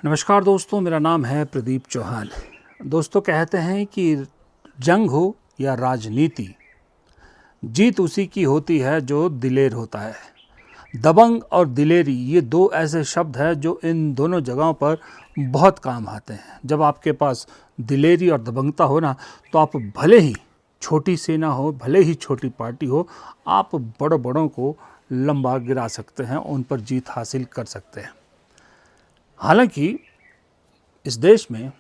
नमस्कार दोस्तों, मेरा नाम है प्रदीप चौहान। दोस्तों, कहते हैं कि जंग हो या राजनीति, जीत उसी की होती है जो दिलेर होता है। दबंग और दिलेरी ये दो ऐसे शब्द हैं जो इन दोनों जगहों पर बहुत काम आते हैं। जब आपके पास दिलेरी और दबंगता हो ना, तो आप भले ही छोटी सेना हो, भले ही छोटी पार्टी हो, आप बड़ों को लंबा गिरा सकते हैं, उन पर जीत हासिल कर सकते हैं। हालांकि इस देश में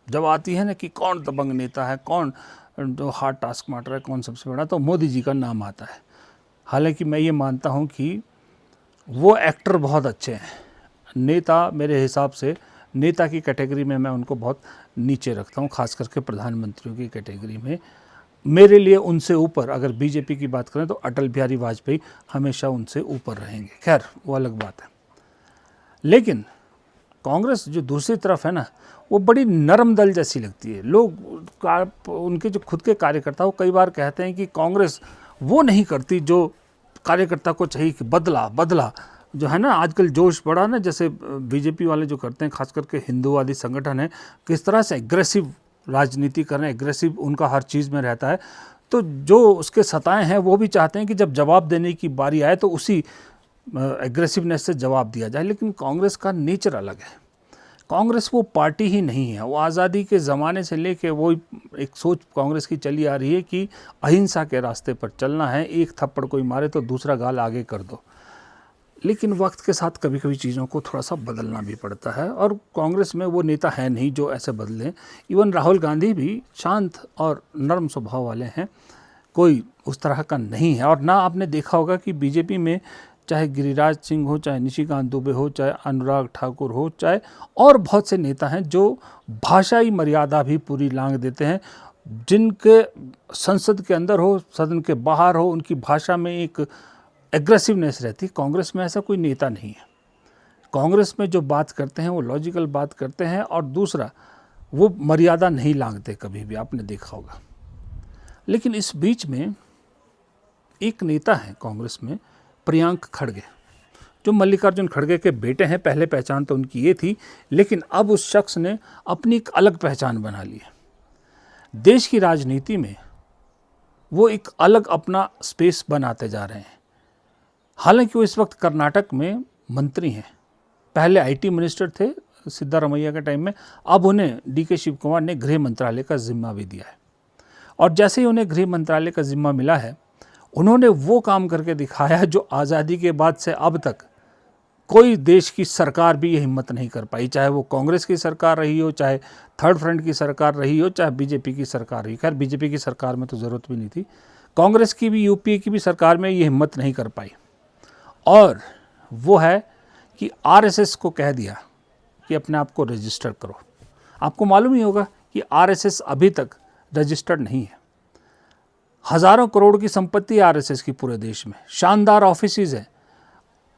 जब आती है ना कि कौन दबंग नेता है, कौन जो हार्ड टास्क मार रहा है, कौन सबसे बड़ा, तो मोदी जी का नाम आता है। हालांकि मैं ये मानता हूँ कि वो एक्टर बहुत अच्छे हैं, नेता मेरे हिसाब से नेता की कैटेगरी में मैं उनको बहुत नीचे रखता हूँ, खास करके प्रधानमंत्रियों की कैटेगरी में। मेरे लिए उनसे ऊपर अगर बीजेपी की बात करें तो अटल बिहारी वाजपेयी हमेशा उनसे ऊपर रहेंगे। खैर, वो अलग बात है। लेकिन कांग्रेस जो दूसरी तरफ है ना, वो बड़ी नरम दल जैसी लगती है। लोग उनके जो खुद के कार्यकर्ता, वो कई बार कहते हैं कि कांग्रेस वो नहीं करती जो कार्यकर्ता को चाहिए कि बदला जो है ना, आजकल जोश बढ़ा ना, जैसे बीजेपी वाले जो करते हैं, खास करके हिंदूवादी संगठन है, किस तरह से एग्रेसिव राजनीति कर रहे हैं, एग्रेसिव उनका हर चीज़ में रहता है। तो जो उसके सताए हैं वो भी चाहते हैं कि जब जवाब देने की बारी आए तो उसी एग्रेसिवनेस से जवाब दिया जाए। लेकिन कांग्रेस का नेचर अलग है। कांग्रेस वो पार्टी ही नहीं है। वो आज़ादी के ज़माने से लेके वो एक सोच कांग्रेस की चली आ रही है कि अहिंसा के रास्ते पर चलना है, एक थप्पड़ कोई मारे तो दूसरा गाल आगे कर दो। लेकिन वक्त के साथ कभी कभी चीज़ों को थोड़ा सा बदलना भी पड़ता है, और कांग्रेस में वो नेता है नहीं जो ऐसे बदलें। इवन राहुल गांधी भी शांत और नरम स्वभाव वाले हैं, कोई उस तरह का नहीं है। और ना आपने देखा होगा कि बीजेपी में चाहे गिरिराज सिंह हो, चाहे निशिकांत दुबे हो, चाहे अनुराग ठाकुर हो, चाहे और बहुत से नेता हैं जो भाषाई मर्यादा भी पूरी लांघ देते हैं। जिनके संसद के अंदर हो, सदन के बाहर हो, उनकी भाषा में एक एग्रेसिवनेस रहती। कांग्रेस में ऐसा कोई नेता नहीं है। कांग्रेस में जो बात करते हैं वो लॉजिकल बात करते हैं, और दूसरा वो मर्यादा नहीं लांघते कभी भी, आपने देखा होगा। लेकिन इस बीच में एक नेता है कांग्रेस में, प्रियंक खड़गे, जो मल्लिकार्जुन खड़गे के बेटे हैं। पहले पहचान तो उनकी ये थी, लेकिन अब उस शख्स ने अपनी एक अलग पहचान बना ली है। देश की राजनीति में वो एक अलग अपना स्पेस बनाते जा रहे हैं। हालांकि वो इस वक्त कर्नाटक में मंत्री हैं। पहले आईटी मिनिस्टर थे सिद्धारमैया के टाइम में, अब उन्हें डीके शिव कुमार ने गृह मंत्रालय का जिम्मा भी दिया है। और जैसे ही उन्हें गृह मंत्रालय का जिम्मा मिला है, उन्होंने वो काम करके दिखाया है जो आज़ादी के बाद से अब तक कोई देश की सरकार भी ये हिम्मत नहीं कर पाई। चाहे वो कांग्रेस की सरकार रही हो, चाहे थर्ड फ्रंट की सरकार रही हो, चाहे बीजेपी की सरकार रही। खैर, बीजेपी की सरकार में तो ज़रूरत भी नहीं थी, कांग्रेस की भी, यूपीए की भी सरकार में ये हिम्मत नहीं कर पाई। और वो है कि आरएसएस को कह दिया कि अपने आप को रजिस्टर करो। आपको मालूम ही होगा कि आरएसएस अभी तक रजिस्टर्ड नहीं है। हज़ारों करोड़ की संपत्ति है आरएसएस की पूरे देश में, शानदार ऑफिसेज हैं।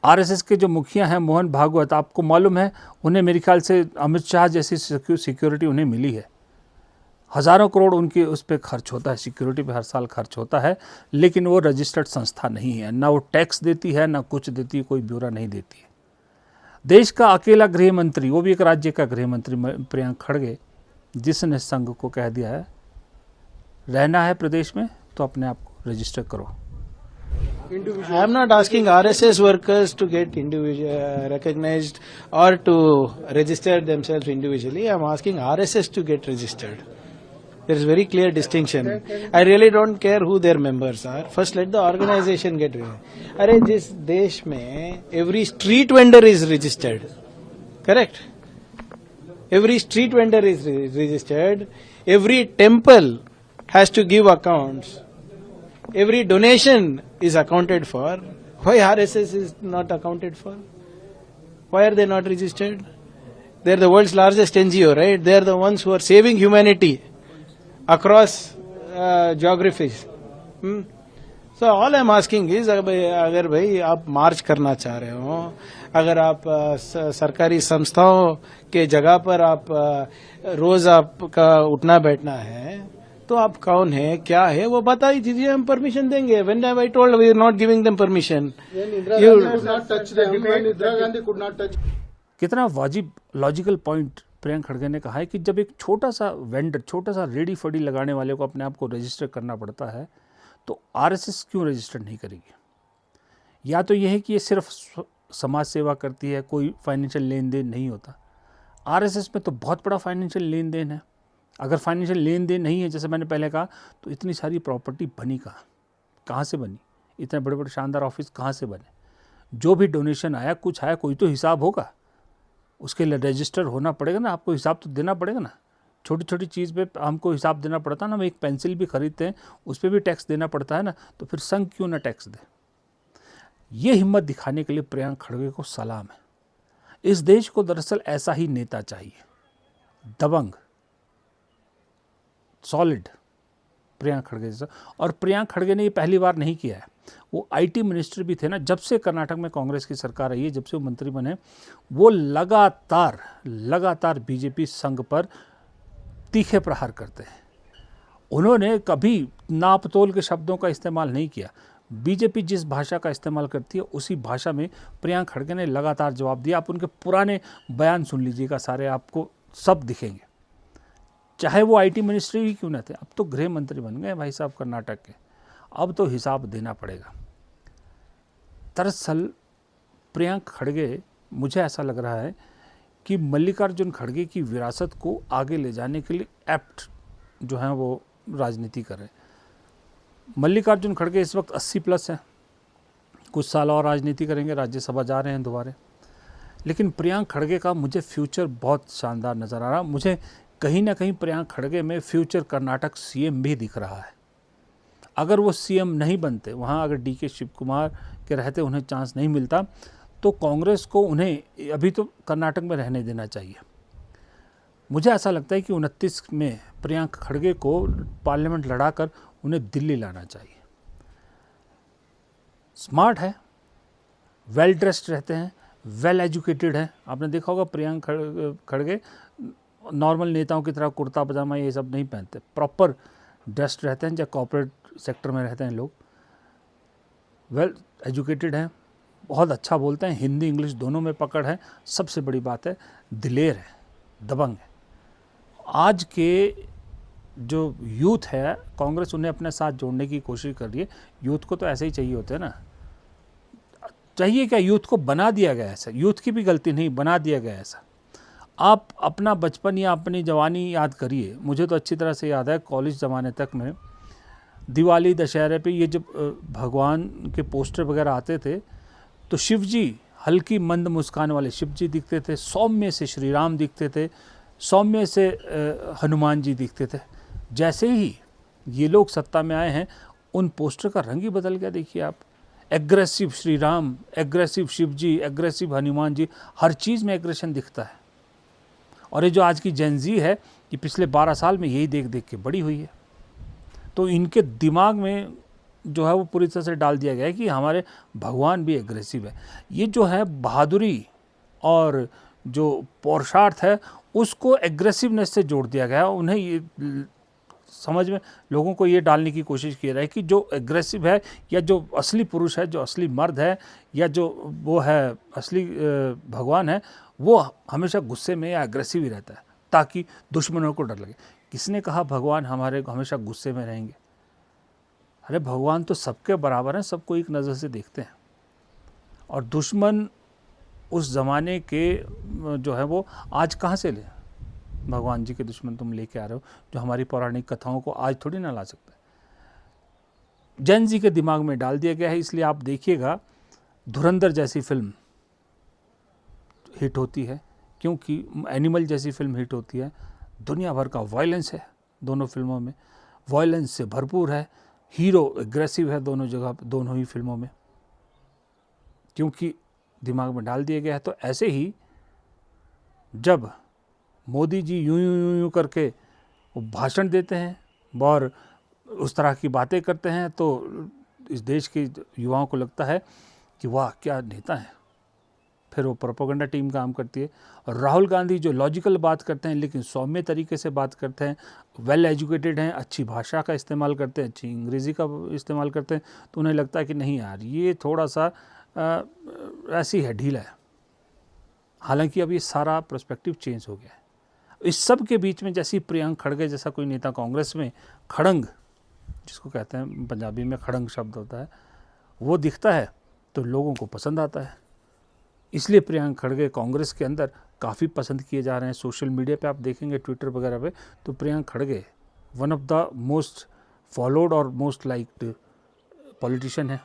आरएसएस के जो मुखिया हैं मोहन भागवत, आपको मालूम है, उन्हें मेरे ख्याल से अमित शाह जैसी सिक्योरिटी उन्हें मिली है। हज़ारों करोड़ उनके उस पर खर्च होता है, सिक्योरिटी पे हर साल खर्च होता है। लेकिन वो रजिस्टर्ड संस्था नहीं है, ना वो टैक्स देती है, ना कुछ देती है, कोई ब्यौरा नहीं देती है। देश का अकेला गृह मंत्री, वो भी एक राज्य का गृह मंत्री, प्रियंक खड़गे, जिसने संघ को कह दिया है रहना है प्रदेश में तो अपने आप को रजिस्टर करो। I am not asking RSS workers to get recognized or to register themselves individually. I am asking RSS to get registered. There is very clear distinction. I really don't care who their members are. First, let the organization get registered. अरे जिस देश में every street vendor is registered, correct? Every street vendor is registered. Every temple has to give accounts. Every donation is accounted for. Why RSS is not accounted for? Why are they not registered? They are the world's largest NGO, right? They are the ones who are saving humanity across geographies. So all I am asking is, अगर भाई आप मार्च करना चाह रहे हो, अगर आप सरकारी संस्थाओं के जगह पर आप रोज आपका उठना बैठना है, तो आप कौन है, क्या है, वो बता ही दीजिए, हम परमिशन देंगे. When have I told we are not giving them permission? Indira Gandhi could not touch them. Indira Gandhi could not touch. कितना वाजिब लॉजिकल पॉइंट प्रियंक खड़गे ने कहा है कि जब एक छोटा सा वेंडर, छोटा सा रेडी फड़ी लगाने वाले को अपने आप को रजिस्टर करना पड़ता है, तो आरएसएस क्यों रजिस्टर नहीं करेगी? या तो यह है कि ये सिर्फ समाज सेवा करती है, कोई फाइनेंशियल लेन देन नहीं होता। आरएसएस में तो बहुत बड़ा फाइनेंशियल लेन देन है। अगर फाइनेंशियल लेन देन नहीं है, जैसे मैंने पहले कहा, तो इतनी सारी प्रॉपर्टी बनी कहाँ से बनी? इतने बड़े बड़े शानदार ऑफिस कहाँ से बने? जो भी डोनेशन आया, कुछ आया, कोई तो हिसाब होगा, उसके लिए रजिस्टर होना पड़ेगा ना, आपको हिसाब तो देना पड़ेगा ना। छोटी छोटी चीज़ पे हमको हिसाब देना पड़ता है ना, हम एक पेंसिल भी खरीदते हैं उस पर भी टैक्स देना पड़ता है ना, तो फिर संघ क्यों ना टैक्स दे? ये हिम्मत दिखाने के लिए प्रियंक खड़गे को सलाम है। इस देश को दरअसल ऐसा ही नेता चाहिए, दबंग, सॉलिड, प्रियंक खड़गे जैसा। और प्रियंक खड़गे ने ये पहली बार नहीं किया है, वो आईटी मिनिस्टर भी थे ना, जब से कर्नाटक में कांग्रेस की सरकार आई है, जब से वो मंत्री बने, वो लगातार बीजेपी संघ पर तीखे प्रहार करते हैं। उन्होंने कभी नाप तोल के शब्दों का इस्तेमाल नहीं किया। बीजेपी जिस भाषा का इस्तेमाल करती है, उसी भाषा में प्रियंक खड़गे ने लगातार जवाब दिया। आप उनके पुराने बयान सुन लीजिएगा, सारे आपको सब दिखेंगे, चाहे वो आईटी मिनिस्ट्री ही क्यों न थे। अब तो गृह मंत्री बन गए भाई साहब कर्नाटक के, अब तो हिसाब देना पड़ेगा। दरअसल प्रियंक खड़गे, मुझे ऐसा लग रहा है कि मल्लिकार्जुन खड़गे की विरासत को आगे ले जाने के लिए एप्ट जो हैं वो राजनीति कर रहे हैं। मल्लिकार्जुन खड़गे इस वक्त 80+ हैं, कुछ साल और राजनीति करेंगे, राज्यसभा जा रहे हैं दोबारा। लेकिन प्रियंक खड़गे का मुझे फ्यूचर बहुत शानदार नज़र आ रहा। मुझे कहीं ना कहीं प्रियंक खड़गे में फ्यूचर कर्नाटक सीएम भी दिख रहा है। अगर वो सीएम नहीं बनते, वहाँ अगर डीके शिव कुमार के रहते उन्हें चांस नहीं मिलता, तो कांग्रेस को उन्हें अभी तो कर्नाटक में रहने देना चाहिए। मुझे ऐसा लगता है कि 29 में प्रियंक खड़गे को पार्लियामेंट लड़ाकर उन्हें दिल्ली लाना चाहिए। स्मार्ट है, वेल ड्रेस्ड रहते हैं, वेल एजुकेटेड हैं। आपने देखा होगा प्रियंक खड़गे नॉर्मल नेताओं की तरह कुर्ता पजामा ये सब नहीं पहनते, प्रॉपर ड्रेस्ड रहते हैं, चाहे कॉर्पोरेट सेक्टर में रहते हैं लोग। वेल एजुकेटेड हैं, बहुत अच्छा बोलते हैं, हिंदी इंग्लिश दोनों में पकड़ है। सबसे बड़ी बात है, दिलेर है, दबंग है। आज के जो यूथ है, कांग्रेस उन्हें अपने साथ जोड़ने की कोशिश कर रही है। यूथ को तो ऐसे ही चाहिए होते हैं ना, चाहिए क्या? यूथ को बना दिया गया ऐसा, यूथ की भी गलती नहीं, बना दिया गया ऐसा। आप अपना बचपन या अपनी जवानी याद करिए। मुझे तो अच्छी तरह से याद है, कॉलेज ज़माने तक में दिवाली दशहरे पे ये जब भगवान के पोस्टर वगैरह आते थे, तो शिव जी, हल्की मंद मुस्कान वाले शिव जी दिखते थे, सौम्य से श्री राम दिखते थे, सौम्य से हनुमान जी दिखते थे। जैसे ही ये लोग सत्ता में आए हैं, उन पोस्टर का रंग ही बदल गया। देखिए आप, एग्रेसिव श्री राम, एग्रेसिव शिव जी, एग्रेसिव हनुमान जी, हर चीज़ में एग्रेशन दिखता है। और ये जो आज की जेनजी है, ये पिछले 12 साल में यही देख देख के बड़ी हुई है। तो इनके दिमाग में जो है वो पूरी तरह से डाल दिया गया है कि हमारे भगवान भी एग्रेसिव है। ये जो है बहादुरी और जो पुरुषार्थ है, उसको एग्रेसिवनेस से जोड़ दिया गया है। उन्हें ये समझ में, लोगों को ये डालने की कोशिश की रहा है कि जो एग्रेसिव है, या जो असली पुरुष है, जो असली मर्द है, या जो वो है असली भगवान है, वो हमेशा गुस्से में या एग्रेसिव ही रहता है, ताकि दुश्मनों को डर लगे। किसने कहा भगवान हमारे हमेशा गुस्से में रहेंगे? अरे भगवान तो सबके बराबर हैं, सबको एक नज़र से देखते हैं। और दुश्मन उस ज़माने के जो है वो आज कहाँ से ले? भगवान जी के दुश्मन तुम लेके आ रहे हो, जो हमारी पौराणिक कथाओं को आज थोड़ी ना ला सकते। जैन जी के दिमाग में डाल दिया गया है। इसलिए आप देखिएगा, धुरंधर जैसी फिल्म हिट होती है, क्योंकि एनिमल जैसी फिल्म हिट होती है। दुनिया भर का वायलेंस है दोनों फिल्मों में, वायलेंस से भरपूर है, हीरो एग्रेसिव है दोनों जगह, दोनों ही फिल्मों में, क्योंकि दिमाग में डाल दिया गया है। तो ऐसे ही जब मोदी जी यूं यूं यूं करके वो भाषण देते हैं और उस तरह की बातें करते हैं, तो इस देश के युवाओं को लगता है कि वाह क्या नेता है। फिर वो प्रोपेगेंडा टीम काम करती है। और राहुल गांधी जो लॉजिकल बात करते हैं, लेकिन सौम्य तरीके से बात करते हैं, वेल एजुकेटेड हैं, अच्छी भाषा का इस्तेमाल करते हैं, अच्छी अंग्रेज़ी का इस्तेमाल करते हैं, तो उन्हें लगता है कि नहीं यार, ये थोड़ा सा ऐसी है, ढीला है। हालांकि अब ये सारा पर्सपेक्टिव चेंज हो गया है। इस सब के बीच में जैसी प्रियंक खड़गे जैसा कोई नेता कांग्रेस में, खड़ंग जिसको कहते हैं पंजाबी में खड़ंग शब्द होता है, वो दिखता है तो लोगों को पसंद आता है। इसलिए प्रियंक खड़गे कांग्रेस के अंदर काफ़ी पसंद किए जा रहे हैं। सोशल मीडिया पे आप देखेंगे, ट्विटर वगैरह पे, तो प्रियंक खड़गे one of the most followed और मोस्ट लाइक्ड पॉलिटिशियन है।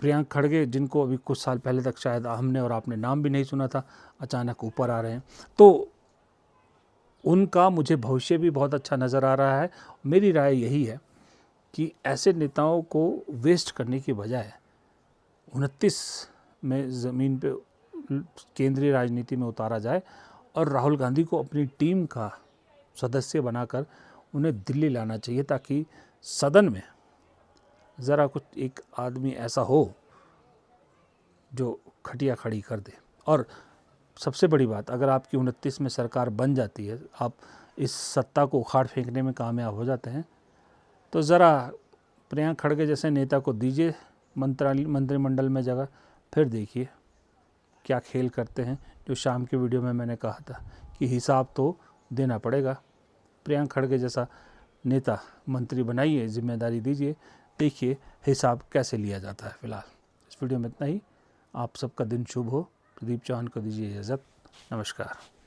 प्रियंक खड़गे जिनको अभी कुछ साल पहले तक शायद हमने और आपने नाम भी नहीं सुना था, अचानक ऊपर आ रहे हैं। तो उनका मुझे भविष्य भी बहुत अच्छा नज़र आ रहा है। मेरी राय यही है कि ऐसे नेताओं को वेस्ट करने की बजाय 29 में ज़मीन पे केंद्रीय राजनीति में उतारा जाए और राहुल गांधी को अपनी टीम का सदस्य बनाकर उन्हें दिल्ली लाना चाहिए, ताकि सदन में ज़रा कुछ एक आदमी ऐसा हो जो खटिया खड़ी कर दे। और सबसे बड़ी बात, अगर आपकी 29 में सरकार बन जाती है, आप इस सत्ता को उखाड़ फेंकने में कामयाब हो जाते हैं, तो ज़रा प्रियंक खड़गे जैसे नेता को दीजिए मंत्रिमंडल में जगह, फिर देखिए क्या खेल करते हैं। जो शाम के वीडियो में मैंने कहा था कि हिसाब तो देना पड़ेगा। प्रियंक खड़गे जैसा नेता मंत्री बनाइए, जिम्मेदारी दीजिए, देखिए हिसाब कैसे लिया जाता है। फिलहाल इस वीडियो में इतना ही। आप सबका दिन शुभ हो। प्रदीप चौहान को दीजिए इजाज़त। नमस्कार।